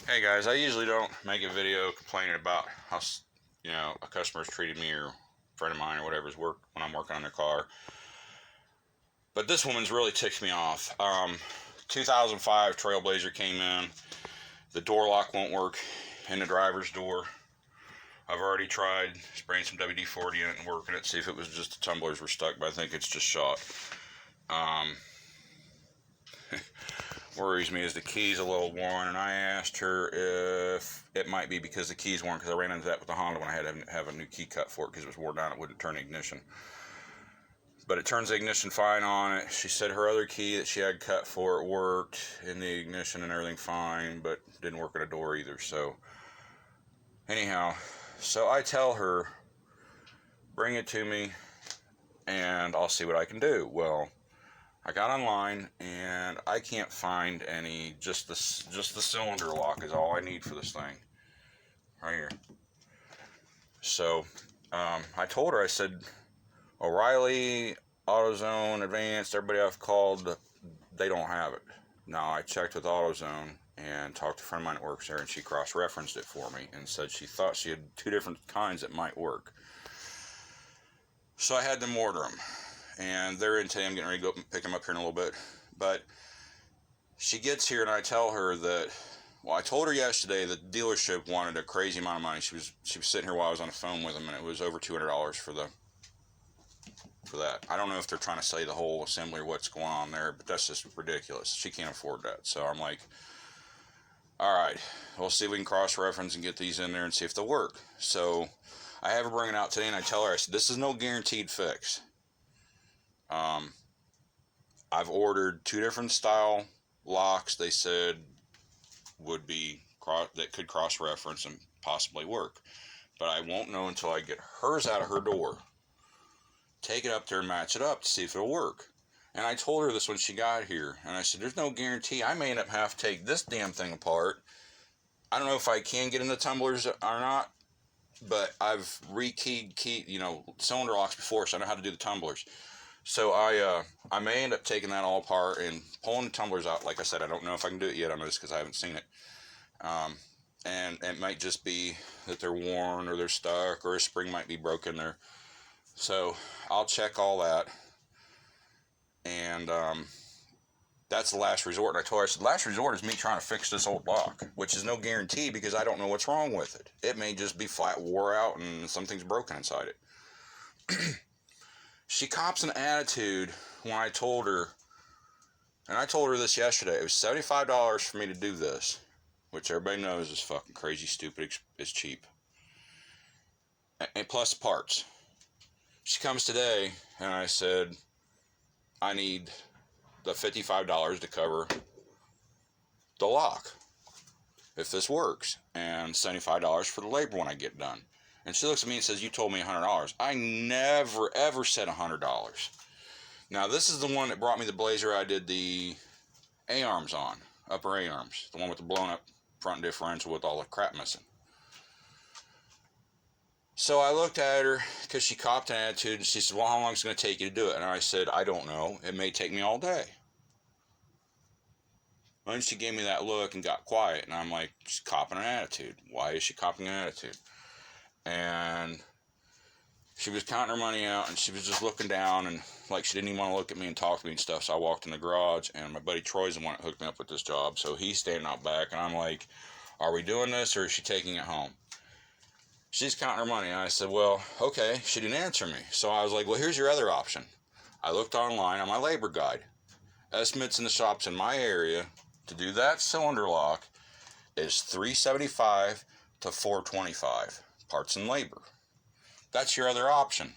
Hey guys, I usually don't make a video complaining about how a customer's treated me or a friend of mine or whatever's work when I'm working on their car. But this woman's really ticked me off. 2005 Trailblazer came in. The door lock won't work in the driver's door. I've already tried spraying some WD-40 in it and working it, see if it was just the tumblers were stuck, but I think it's just shot. Worries me is the key's a little worn, and I asked her if it might be because the key's worn, because I ran into that with the Honda when I had to have a new key cut for it because it was worn down. It wouldn't turn the ignition, but it turns the ignition fine on it. She said her other key that she had cut for it worked in the ignition and everything fine, but didn't work in a door either. So anyhow, so I tell her, bring it to me and I'll see what I can do. Well, I got online and I can't find any. Just the cylinder lock is all I need for this thing, right here. So I told her, I said, O'Reilly, AutoZone, Advanced, everybody I've called, they don't have it. Now I checked with AutoZone and talked to a friend of mine that works there, and she cross-referenced it for me and said she thought she had two different kinds that might work. So I had them order them. And they're in today. I'm getting ready to go pick them up here in a little bit. But she gets here and I tell her that, well, I told her yesterday that the dealership wanted a crazy amount of money. She was sitting here while I was on the phone with them, and it was over $200 for that. I don't know if they're trying to say the whole assembly or what's going on there, but that's just ridiculous. She can't afford that. So I'm like, all right, we'll see if we can cross-reference and get these in there and see if they'll work. So I have her bring it out today, and I tell her, I said, this is no guaranteed fix. I've ordered two different style locks. They said that could cross-reference and possibly work, but I won't know until I get hers out of her door, take it up there and match it up to see if it'll work. And I told her this when she got here, and I said, there's no guarantee. I may end up having to take this damn thing apart. I don't know if I can get in the tumblers or not, but I've rekeyed cylinder locks before, so I know how to do the tumblers. So I may end up taking that all apart and pulling the tumblers out. Like I said, I don't know if I can do it yet on this because I haven't seen it. And it might just be that they're worn or they're stuck or a spring might be broken there. So I'll check all that. And that's the last resort. And I told her, I said, last resort is me trying to fix this old lock, which is no guarantee because I don't know what's wrong with it. It may just be flat wore out and something's broken inside it. She cops an attitude when I told her, and I told her this yesterday, it was $75 for me to do this, which everybody knows is fucking crazy, stupid, is cheap. And plus parts. She comes today, and I said, I need the $55 to cover the lock, if this works, and $75 for the labor when I get done. And she looks at me and says, you told me $100. I never, ever said $100. Now, this is the one that brought me the Blazer I did the A-arms on, upper A-arms, the one with the blown up front differential with all the crap missing. So I looked at her because she copped an attitude, and she said, well, how long is it going to take you to do it? And I said, I don't know. It may take me all day. And she gave me that look and got quiet, and I'm like, she's copping an attitude. Why is she copping an attitude? And she was counting her money out, and she was just looking down, and like she didn't even want to look at me and talk to me and stuff. So I walked in the garage, and my buddy Troy's the one that hooked me up with this job. So he's standing out back, and I'm like, are we doing this, or is she taking it home? She's counting her money, and I said, well, okay. She didn't answer me. So I was like, well, here's your other option. I looked online on my labor guide. Estimates in the shops in my area to do that cylinder lock is $375 to $425. Parts and labor. That's your other option.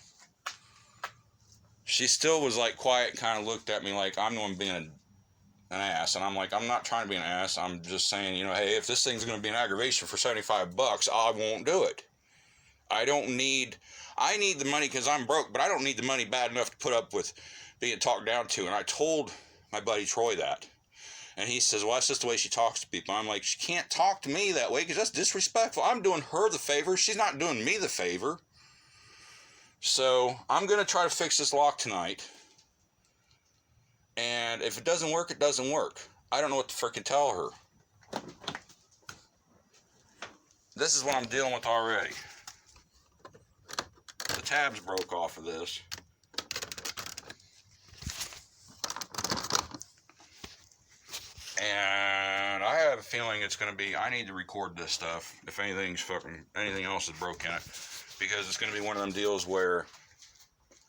She still was like quiet, kind of looked at me like I'm the one being an ass, and I'm like, I'm not trying to be an ass. I'm just saying, hey, if this thing's going to be an aggravation for $75, I won't do it. I need the money because I'm broke, but I don't need the money bad enough to put up with being talked down to. And I told my buddy Troy that. And he says, well, that's just the way she talks to people. I'm like, she can't talk to me that way because that's disrespectful. I'm doing her the favor. She's not doing me the favor. So I'm going to try to fix this lock tonight. And if it doesn't work, it doesn't work. I don't know what to frickin' tell her. this is what I'm dealing with already. The tabs broke off of this. And I have a feeling it's going to be, I need to record this stuff if anything else is broke in it, because it's going to be one of them deals where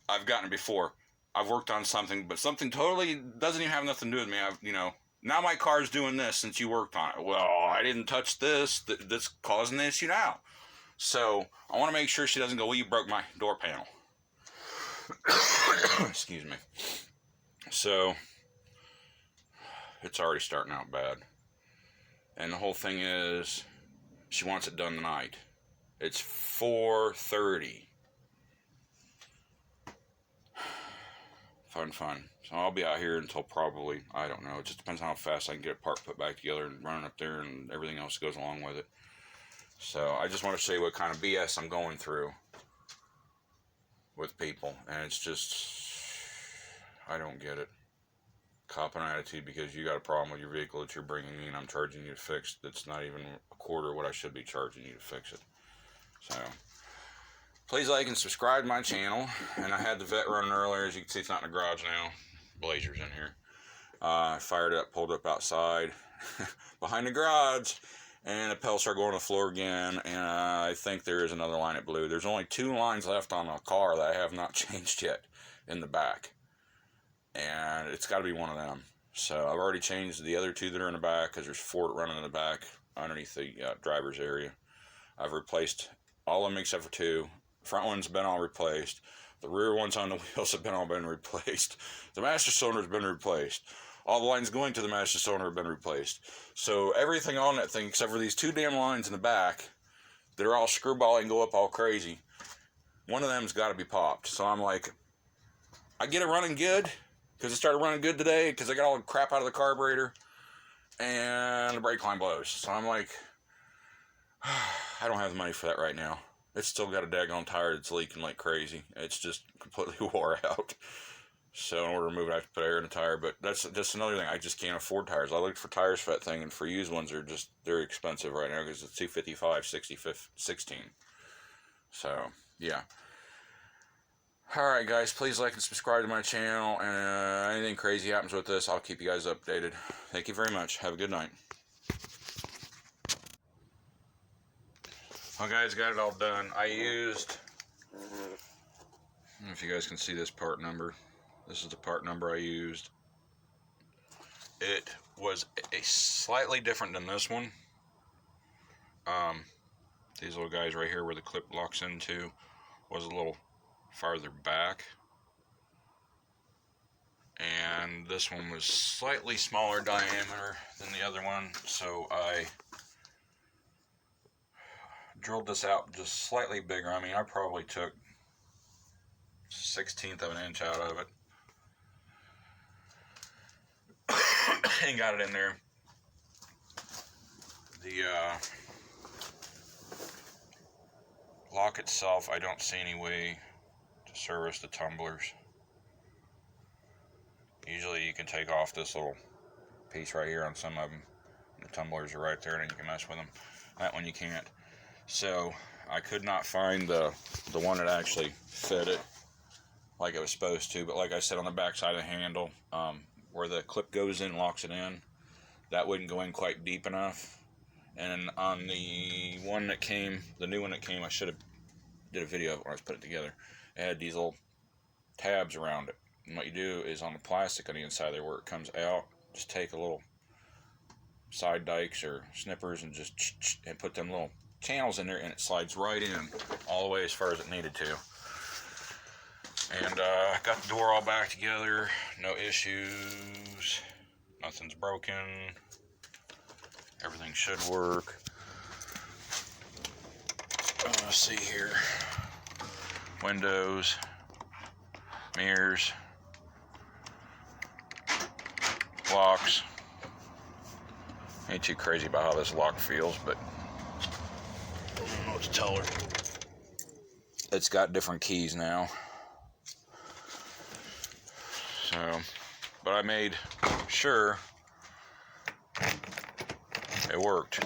I've gotten it before. I've worked on something, but something totally doesn't even have nothing to do with me. Now my car's doing this since you worked on it. Well, I didn't touch this. That's causing the issue now. So I want to make sure she doesn't go, well, you broke my door panel. Excuse me. So it's already starting out bad. And the whole thing is, she wants it done tonight. It's 4:30. Fun. So I'll be out here until probably, I don't know, it just depends on how fast I can get a part put back together and running up there and everything else goes along with it. So I just want to show you what kind of BS I'm going through with people. And it's just, I don't get it. Cop an attitude because you got a problem with your vehicle that you're bringing me and I'm charging you to fix. That's not even a quarter of what I should be charging you to fix it. So please like and subscribe to my channel. And I had the vet running earlier. As you can see, it's not in the garage now. Blazer's in here. I fired it up, pulled up outside behind the garage, and the pedals start going to the floor again. And I think there is another line it blew. There's only 2 lines left on the car that I have not changed yet in the back. And it's got to be one of them. So I've already changed the other 2 that are in the back, because there's 4 running in the back underneath the driver's area. I've replaced all of them except for 2. Front one's been all replaced. The rear ones on the wheels have all been replaced. The master cylinder's been replaced. All the lines going to the master cylinder have been replaced. So everything on that thing, except for these 2 damn lines in the back, that are all screwball and go up all crazy, one of them's got to be popped. So I'm like, I get it running good, because it started running good today, because I got all the crap out of the carburetor, and the brake line blows. So I'm like, I don't have the money for that right now. It's still got a daggone tire that's leaking like crazy. It's just completely wore out. So in order to move it, I have to put air in the tire. But that's another thing. I just can't afford tires. I looked for tires for that thing, and for used ones, they're expensive right now, because it's 255, 16. So yeah. Alright guys, please like and subscribe to my channel, and anything crazy happens with this, I'll keep you guys updated. Thank you very much. Have a good night. Well guys, got it all done. I don't know if you guys can see this part number. This is the part number I used. It was a slightly different than this one. These little guys right here where the clip locks into was a little farther back, and this one was slightly smaller diameter than the other one, so I drilled this out just slightly bigger. I mean, I probably took 1/16 of an inch out of it and got it in there. The lock itself, I don't see any way to service the tumblers. Usually you can take off this little piece right here on some of them. The tumblers are right there and you can mess with them. That one you can't. So I could not find the one that actually fit it like it was supposed to. But like I said, on the back side of the handle, where the clip goes in, locks it in, that wouldn't go in quite deep enough. And on the one that came, the new one that came, I should have did a video of it when I was putting it together. It had these little tabs around it. And what you do is on the plastic on the inside there where it comes out, just take a little side dikes or snippers and just and put them little channels in there, and it slides right in all the way as far as it needed to. And got the door all back together, no issues, nothing's broken, everything should work. Let's see here, windows, mirrors, locks. Ain't too crazy about how this lock feels, but I don't know what to tell her. It's got different keys now. So, but I made sure it worked.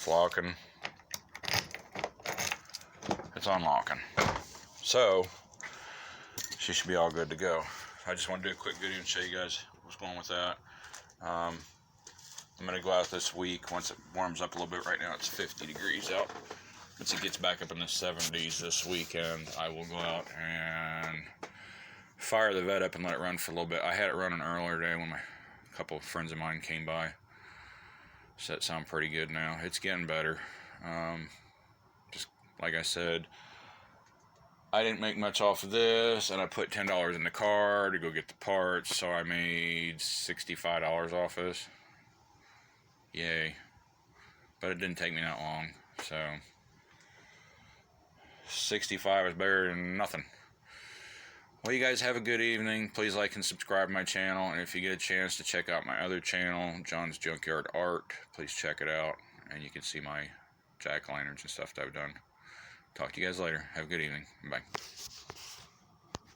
It's locking. It's unlocking. So, she should be all good to go. I just want to do a quick video and show you guys what's going on with that. I'm going to go out this week once it warms up a little bit. Right now it's 50 degrees out. Once it gets back up in the 70s this weekend, I will go out and fire the vet up and let it run for a little bit. I had it running earlier today when a couple of friends of mine came by. So that sounds pretty good now. It's getting better. Just like I said, I didn't make much off of this, and I put $10 in the car to go get the parts, so I made $65 off this. Yay. But it didn't take me that long, so 65 is better than nothing. Well, you guys have a good evening. Please like and subscribe to my channel, and if you get a chance to check out my other channel, John's Junkyard Art, please check it out, and you can see my jack-o'-lanterns and stuff that I've done. Talk to you guys later. Have a good evening. Bye.